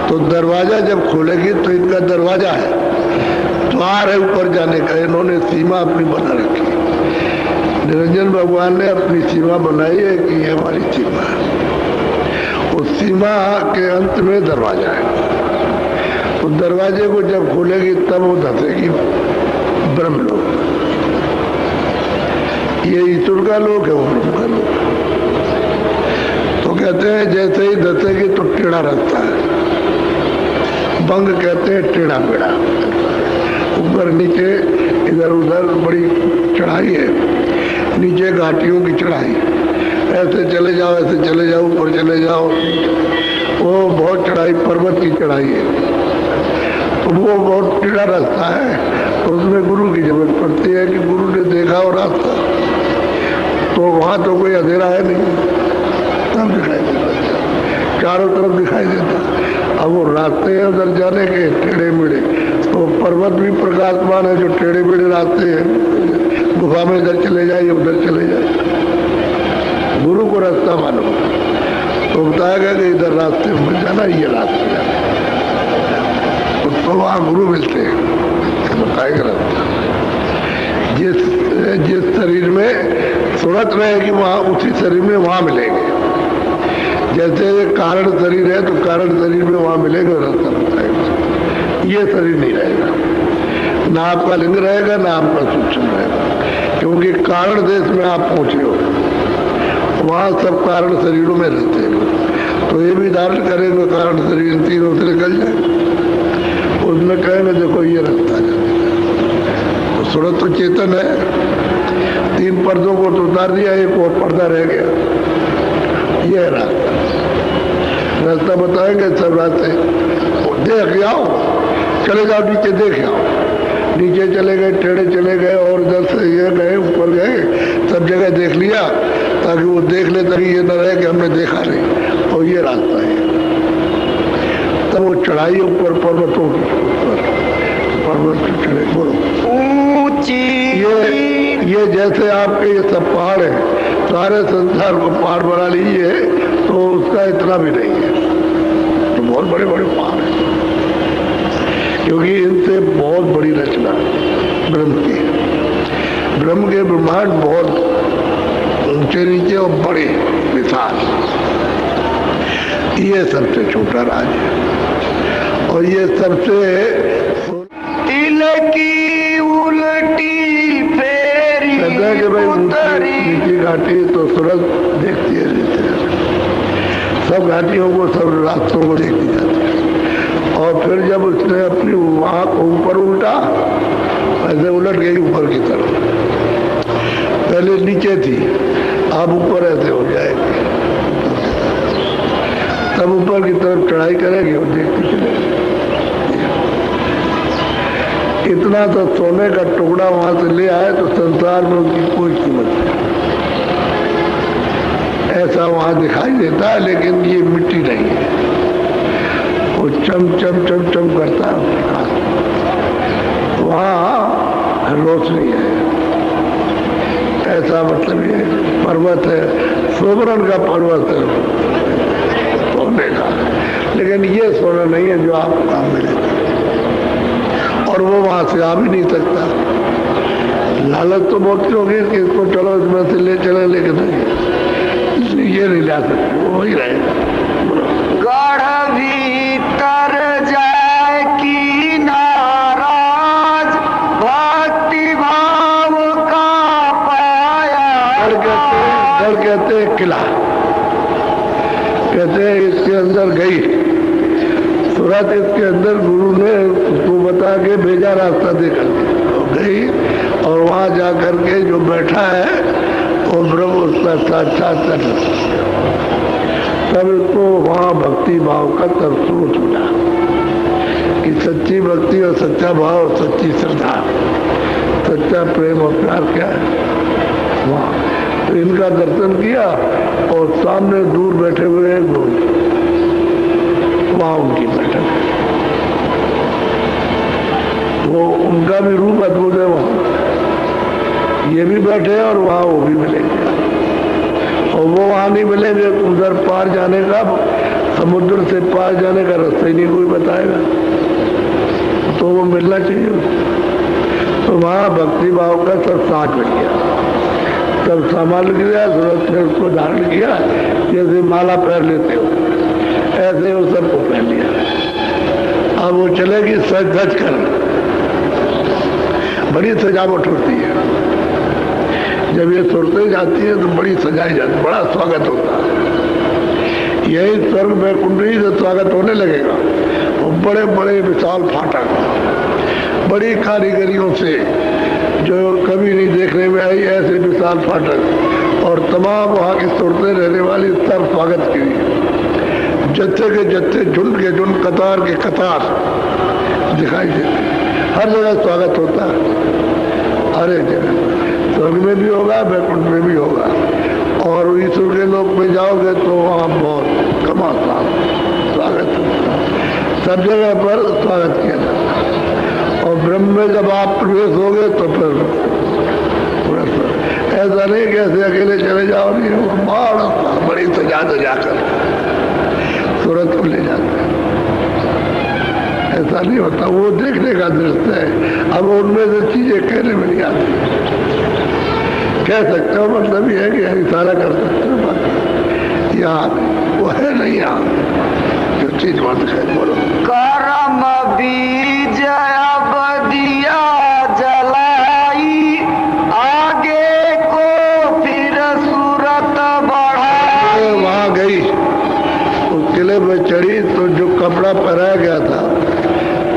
तो दरवाजा जब खोलेगी तो इनका दरवाजा है, द्वार है ऊपर जाने का, इन्होंने सीमा अपनी बना रखी। निरंजन भगवान ने अपनी सीमा बनाई है कि ये हमारी सीमा है। उस सीमा के अंत में दरवाजा है। तो दरवाजे को जब खोलेगी तब वो धसेगी ब्रह्मलोक। ये ईश्वर का लोक है, वो ब्रह्म का लोक। तो कहते हैं जैसे ही धसेगी तो टेढ़ा रास्ता है, बंग कहते हैं टेढ़ा पेड़ा, ऊपर नीचे इधर उधर बड़ी चढ़ाई है, नीचे घाटियों की चढ़ाई, ऐसे चले जाओ ऐसे चले जाओ ऊपर चले जाओ, वो बहुत चढ़ाई, पर्वत की चढ़ाई है। तो वो बहुत टेढ़ा रास्ता है, तो उसमें गुरु की जरूरत पड़ती है कि गुरु ने देखा हो रास्ता। तो वहाँ तो कोई अंधेरा है नहीं, तब दिखाई देता, चारों तरफ दिखाई देता। अब वो रास्ते हैं उधर जाने के टेढ़े मेढ़े, तो पर्वत भी प्रकाशमान है, जो टेढ़े मेढ़े रास्ते हैं, गुफा में इधर चले जाइए उधर चले जाइए। गुरु को रास्ता मालूम, तो बताएगा कि इधर रास्ते में जाना, ये रास्ते जाना, तो वहाँ गुरु मिलते हैं, बताएगा रास्ता। जिस शरीर में सूरत रहेगी वहाँ, उसी शरीर में वहाँ मिलेंगे। जैसे कारण शरीर है तो कारण शरीर में वहाँ मिलेगा, रास्ता बताएगा। ये शरीर नहीं रहेगा, ना आपका लिंग रहेगा ना आपका सूक्ष्म रहेगा, क्योंकि कारण देश में आप पहुँचे हो, वहाँ सब कारण शरीरों में रहते हैं। तो ये भी धारण करेंगे कारण शरीर इन तीनों से निकल जाए, उसमें कहेंगे देखो ये रास्ता जाने का। तो सूरत तो चेतन है, 3 पर्दों को तो उतार दिया, एक और पर्दा रह गया, ये रास्ता। रास्ता बताएंगे सब रास्ते, देख आओ, चले जाओ नीचे देख आओ, नीचे चले गए, टेढ़े चले गए और इधर से ये गए, ऊपर गए, सब जगह देख लिया, ताकि वो देख ले, ताकि ये न रहे कि हमने देखा नहीं। और ये रास्ता है, तब वो चढ़ाई ऊपर पर्वतों की, पर्वत की चढ़े, बोलो ऊंची। ये जैसे आपके ये सब पहाड़ है, सारे संसार को पहाड़ बना लीजिए तो उसका इतना भी नहीं है, तो बहुत बड़े बड़े पहाड़ हैं, क्योंकि इनसे बहुत बड़ी रचना ब्रह्म की है। ब्रह्म के ब्रह्मांड बहुत ऊंचे नीचे और बड़े विशाल, ये सबसे छोटा राज है। और ये सबसे की उल्टी फेरी कि भाई नीचे घाटी तो सूरज देखती है, सब घाटियों को, सब रास्तों को देखती जाती है। और फिर जब उसने अपनी वहां को ऊपर उल्टा, ऐसे उलट गई ऊपर की तरफ, पहले नीचे थी अब ऊपर ऐसे हो जाएगी, तब ऊपर की तरफ चढ़ाई करेगी और देखती चलेगी। इतना तो सोने का टुकड़ा वहां से ले आए तो संसार में उनकी कोई कीमत नहीं, ऐसा वहां दिखाई देता है, लेकिन ये मिट्टी नहीं है, वो चम चम चम चम करता है, वहां रोशनी है। ऐसा मतलब ये पर्वत है, सोवरण का पर्वत है सोने का, लेकिन ये सोना नहीं है जो आपको काम मिलेगा, और वो वहां से आ भी नहीं सकता। लालच तो बहुत होगी कि इसको चलो इसमें से ले चले, लेकिन नहीं, ये नहीं ला सकते, वो ही रहेगा। गढ़ भीतर जाए की नाराज, भक्ति भाव का पाया। गढ़ कहते किला, कहते हैं इसके अंदर गई सूरत, इसके अंदर गुरु ने उसको बता के भेजा, रास्ता देखा गई, और वहां जा करके जो बैठा है वो ब्रह्म उसका साक्षात्कार, तब इसको वहां भक्ति भाव का तरसूच मिला कि सच्ची भक्ति और सच्चा भाव, सच्ची श्रद्धा, सच्चा प्रेम और प्यार क्या है। वहां तो इनका दर्शन किया और सामने दूर बैठे हुए हैं गुरु, वहां उनकी बैठक, वो उनका भी रूप अद्भुत है, वहां ये भी बैठे और वहां वो भी मिलेंगे, और वो वहां नहीं मिलेंगे तो उधर पार जाने का समुद्र से पार जाने का रास्ता ही नहीं कोई बताएगा, तो वो मिलना चाहिए। तो वहाँ भक्ति भाव का सब साथ मिल गया, सब सामान लिया, सूरत ने उसको धारण किया, जैसे माला पहन लेते हो ऐसे वो सबको पहन लिया। अब वो चलेगी सज धज कर, बड़ी सजावट होती है। जब ये सुरतें जाती है तो बड़ी सजाई जाती, बड़ा स्वागत होता है। यही स्वर्ग में कुंडली से स्वागत होने लगेगा, और बड़े बड़े विशाल फाटक, बड़ी कारीगरियों से जो कभी नहीं देखने में आई ऐसे विशाल फाटक, और तमाम वहाँ की सुरतें रहने वाली सब स्वागत की, जत्थे के जत्थे, झुंड के झुंड, कतार के कतार दिखाई देते, हर जगह स्वागत होता है, हर एक जगह। स्वर्ग में भी होगा, वैकुंठ में भी होगा, और ईश्वर के लोक में जाओगे तो वहाँ बहुत कमाल स्वागत होता है, सब जगह पर स्वागत किया जाता है। और ब्रह्म में जब आप प्रवेश होगे तो फिर ऐसा नहीं कि ऐसे अकेले चले जाओ, नहीं, बड़ी सजा सजा कर सूरत को ले जाते हैं, ऐसा नहीं होता। वो देखने का दृश्य है, अब उनमें से चीजें कहने में नहीं आती, कह सकते हो, मतलब ये है कि इशारा कर सकते हो, बाकी यहाँ वो है नहीं, यहाँ जो चीज मत है। बोलो कर्म बीज बदिया जलाई, आगे को फिर सूरत बढ़ाई। वहां गई, उस किले में चढ़ी, तो जो कपड़ा पहनाया गया था,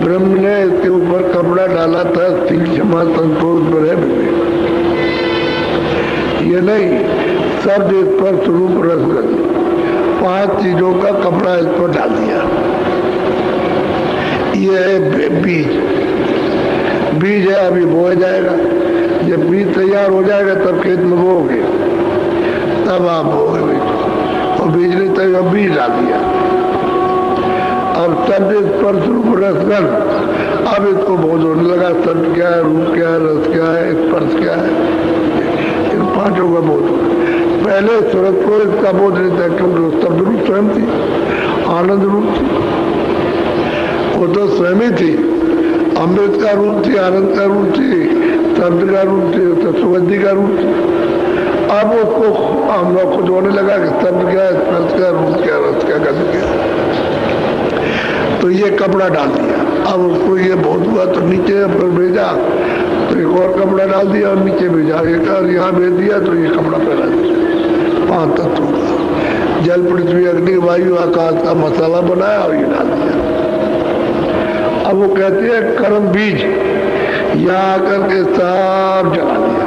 ब्रह्म ने इसके ऊपर कपड़ा डाला था, सिंह क्षमा संतोष पर है, ये नहीं, सब इस पर स्वरूप रसगन 5 चीजों का कपड़ा इस पर डाल दिया। ये है बीज, बीज है, अभी बोया जाएगा, जब बीज तैयार हो जाएगा तब खेत में बोओगे, तब आप बोओगे बीज, और बीज ने तैयार बीज डाल दिया। अब सब इस पर स्वरूप रसगन, अब इसको बोध होने लगा, सब क्या है, रूप क्या है, रस क्या है, स्पर्श क्या है, इन 5 का बोध। पहले सूरत को इसका बोध नहीं था, क्योंकि शब्द रूप स्वयं थी, आनंद रूप थी, वो तो स्वयं ही थी, अमृत का रूप थी, आनंद का रूप थी, शब्द का रूप थी, तो सुगंधि का रूप थी। अब उसको हम लोग खुद होने लगा कि शब्द क्या है, स्पर्श क्या, रूप क्या, रस क्या, गंध क्या, तो ये कपड़ा डाल दिया। अब उसको ये बहुत हुआ तो नीचे पर भेजा, तो एक और कपड़ा डाल दिया और नीचे भेजा, एक और यहाँ भेज दिया, तो ये कपड़ा पहना दिया। 5 तत्वों का, जल, पृथ्वी, अग्नि, वायु, आकाश का मसाला बनाया और ये डाल दिया। अब वो कहते हैं कर्म बीज, यहाँ आकर के सब जला दिया,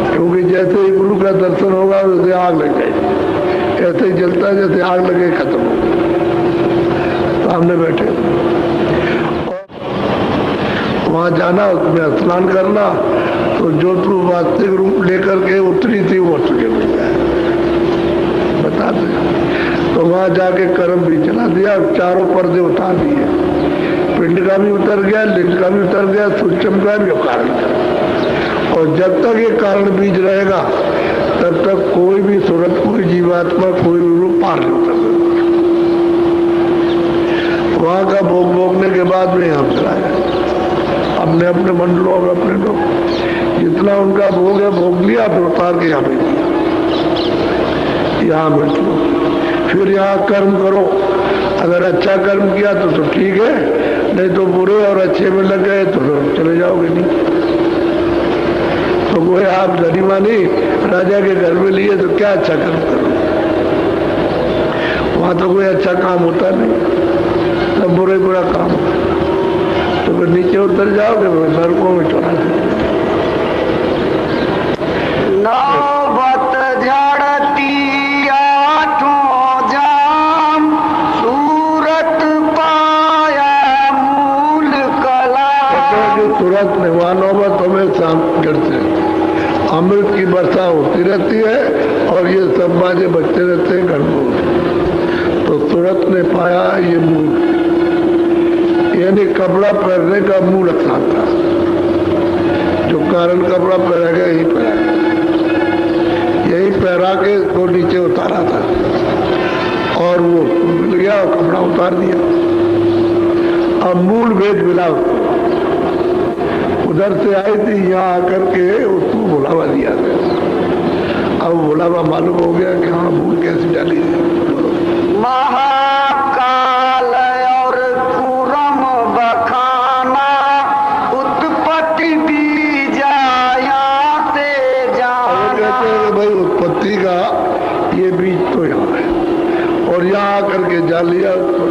क्योंकि जैसे ही गुरु का दर्शन होगा वैसे आग लग जाएगी, ऐसे ही जलता है जैसे आग लगे, खत्म हो गया, सामने बैठे। वहां जाना, उसमें स्नान करना, तो जो तू वास्तविक रूप लेकर के उतरी थी वो तुझे मिल जाए, बता दे। तो वहां जाके कर्म भी चला दिया, चारों पर्दे उतार दिए, पिंड का भी उतर गया, लिंग का भी उतर गया, सूक्ष्म का भी, कारण का। और जब तक ये कारण बीज रहेगा तब तक कोई भी सूरत, कोई जीवात्मा, कोई भी रूप पार नहीं उतर सकता। वहां का भोग भोगने के बाद में यहाँ चला जाए, अपने अपने मंडलों में अपने लोग जितना उनका भोग है भोग लिया, फिर उतार के यहाँ भेज दिया, यहाँ बैठ लो, फिर यहाँ कर्म करो। अगर अच्छा कर्म किया तो ठीक है, नहीं तो बुरे और अच्छे में लग गए तो फिर चले जाओगे नहीं। तो वो आप धनीमानी राजा के घर में लिए तो क्या अच्छा कर्म करो, वहां तो कोई अच्छा काम होता नहीं, सब बुरे बुरा काम। तो फिर नीचे उतर जाओगे, नरकों में चढ़ा दो। नौबत झड़ती आठों जाम, सूरत पाया मूल कला। जो सूरत में वहां नौबत हमेशा गिरते, अमृत की वर्षा होती रहती है, और ये सब बाजे बच्चे रहते हैं घर में। तो सूरत ने पाया ये मूल, यानी कपड़ा पहनने का मूल स्थान था, जो कारण कपड़ा पहना गया यही पहना, यही पहरा के इसको नीचे उतारा था। और वो मिल गया और कपड़ा उतार दिया। अब मूल भेद मिला उसको, उधर से आई थी, यहाँ आकर के उसको बुलावा दिया गया। अब बुलावा मालूम हो गया कि हाँ भूल कैसे डाली है। महाकाल और कुरम बखाना उत्पत्ति बीजाया से जाना। कहते हैं कि भाई उत्पत्ति का ये बीज तो यहाँ है और यहाँ आकर के जान लिया उसको।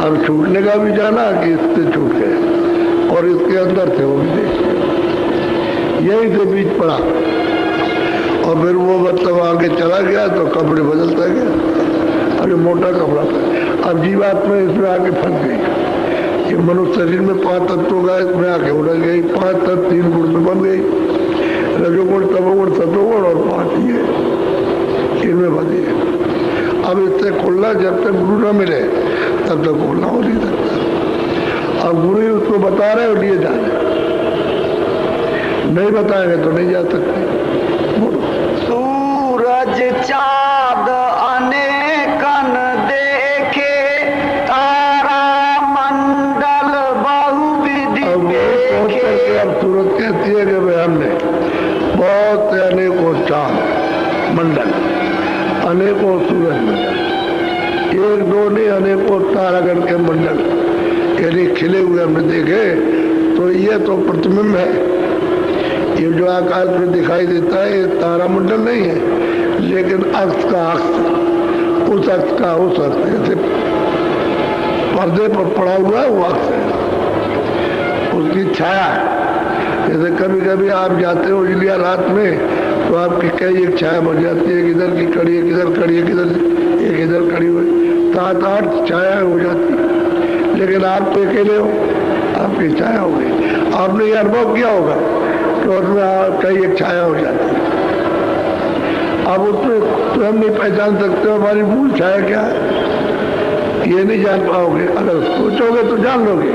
अब छूटने का भी जाना कि इससे छूट गए और इसके अंदर थे वो भी देख लिया। यही से बीज पड़ा और फिर वो मतलब आगे चला गया तो कपड़े बदलता गया। अरे मोटा कपड़ा था। अब जीवात्मा इसमें आके फंस गई। ये मनुष्य शरीर में 5 तत्वों का इसमें आके उड़ गई। 5 तत्व 3 गुण में बन गई, रजोगुण तमोगुण सतोगुण और 5 ये इनमें बंधी है। अब इससे खुलना जब तक गुरु न मिले तब तक खुलना हो नहीं सकता। अब गुरु ही उसको बता रहे और लिए जा रहे, नहीं बताएंगे तो नहीं जा सकते। सूरज चाँद अनेकन देखे, तारा मंडल बहुविधि देखे। अब सूरज कहती है कि भाई हमने बहुत से अनेकों चाँद मंडल, अनेकों सूरज मंडल, एक दो नहीं अनेकों तारागण के मंडल यानी खिले हुए हमने देखे। तो ये तो प्रतिबिंब है। ये जो आकाश में दिखाई देता है ये तारा मंडल नहीं है, लेकिन अक्ष का अक्ष, उस अक्ष का उस अक्ष, जैसे पर्दे पर पड़ा हुआ है वो अक्ष है, उसकी छाया है। जैसे कभी कभी आप जाते हो इसलिए रात में तो आपकी कई एक छाया बन जाती है, इधर की कड़ी है, किधर कड़ी है, किधर एक इधर खड़ी हुई, 7-8 छाया हो जाती। लेकिन आप तो अकेले हो, आपकी छाया हो गई। आपने ये अनुभव किया होगा तो उसमें कई एक छाया हो जाती है। अब उसमें तो हम नहीं पहचान सकते हमारी मूल छाया क्या है, ये नहीं जान पाओगे। अगर सोचोगे तो जान लोगे।